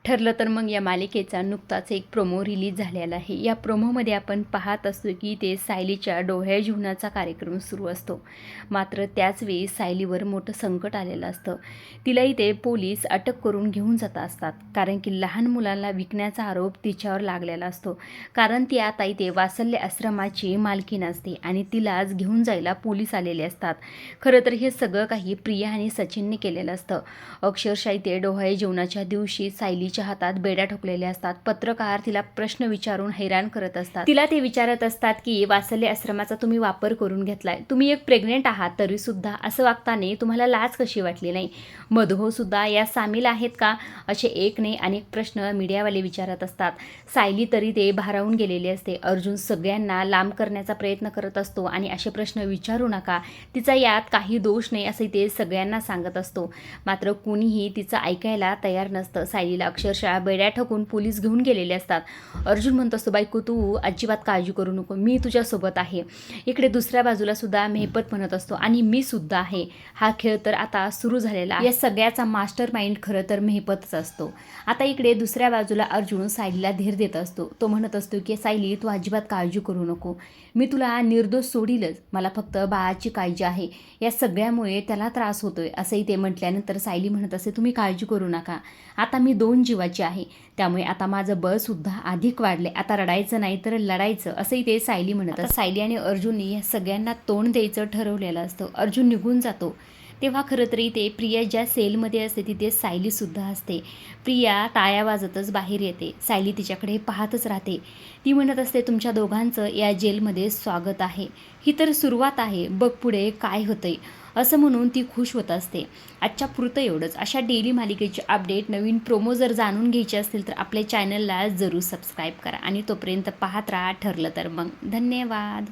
ठरलं तर मग या मालिकेचा नुकताच एक प्रोमो रिलीज झालेला आहे। या प्रोमोमध्ये आपण पाहत असतो की ते सायलीच्या डोहाळे जेवणाचा कार्यक्रम सुरू असतो। मात्र त्याच वेळी सायलीवर मोठं संकट आलेलं असतं। तिला इथे पोलीस अटक करून घेऊन जात असतात, कारण की लहान मुलांना विकण्याचा आरोप तिच्यावर लागलेला असतो। कारण ती आता इथे वात्सल्य आश्रमाची मालकीण असते आणि तिलाच घेऊन जायला पोलीस आलेले असतात। खरं तर हे सगळं काही प्रिया आणि सचिनने केलेलं असतं। अक्षरशः इथे डोहाळे जेवणाच्या दिवशी सायलीच्या हातात बेड्या ठोकलेल्या असतात। पत्रकार तिला प्रश्न विचारून हैराण करत असतात। तिला ते विचारत असतात की वात्सल्य आश्रमाचा तुम्ही वापर करून घेतलाय, तुम्ही एक प्रेग्नेंट आहात, तरी सुद्धा असं वागताना तुम्हाला लाज कशी वाटली नाही? मधुभाऊ सुद्धा या सामील आहेत का? असे एक नाही अनेक प्रश्न मीडियावाले विचारत असतात। सायली तरी ते भारावून गेलेली असते। अर्जुन सगळ्यांना लांब करण्याचा प्रयत्न करत असतो आणि असे प्रश्न विचारू नका, तिचा यात काही दोष नाही असे ते सगळ्यांना सांगत असतो। मात्र कोणीही तिचं ऐकायला तयार नसतं। सायलीला अक्षरशः बेड्या ठोकून पोलीस घेऊन गेलेले असतात। अर्जुन म्हणत असतो, बायको तू अजिबात काळजी करू नको, मी तुझ्यासोबत आहे। इकडे दुसऱ्या बाजूला सुद्धा मेहपत म्हणत असतो, आणि मी सुद्धा आहे। हा खेळ तर आता सुरू झालेला आहे। या सगळ्याचा मास्टर माइंड खरं तर मेहपतच असतो। आता इकडे दुसऱ्या बाजूला अर्जुन सायलीला धीर देत असतो। तो म्हणत असतो की सायली तू अजिबात काळजी करू नको, मी तुला निर्दोष सोडीलच, मला फक्त बाळाची काळजी आहे, या सगळ्यामुळे त्याला त्रास होतोय असंही ते म्हटल्यानंतर सायली म्हणत असते, तुम्ही काळजी करू नका, आता मी 2 जीवाची आहे, त्यामुळे आता माझं बळसुद्धा अधिक वाढले, आता रडायचं नाही तर लढायचं असंही ते सायली म्हणत असते। सायली आणि अर्जुनने या सगळ्यांना तोंड द्यायचं ठरवलेलं असतं। अर्जुन निघून जातो तेव्हा खरं तरी ते प्रिया ज्या सेलमध्ये असते तिथे सायलीसुद्धा असते। प्रिया टाळ्या वाजतच बाहेर येते। सायली तिच्याकडे पाहतच राहते। ती म्हणत असते, तुमच्या दोघांचं या जेलमध्ये स्वागत आहे, ही तर सुरुवात आहे, बघ पुढे काय होतंय, असं म्हणून ती खुश होत असते। आजच्या पुरतं एवढंच। अशा डेली मालिकेचे अपडेट, नवीन प्रोमो जर जाणून घ्यायचे असतील तर आपल्या चॅनलला जरूर सबस्क्राईब करा आणि तोपर्यंत पाहत राहा ठरलं तर मग। धन्यवाद।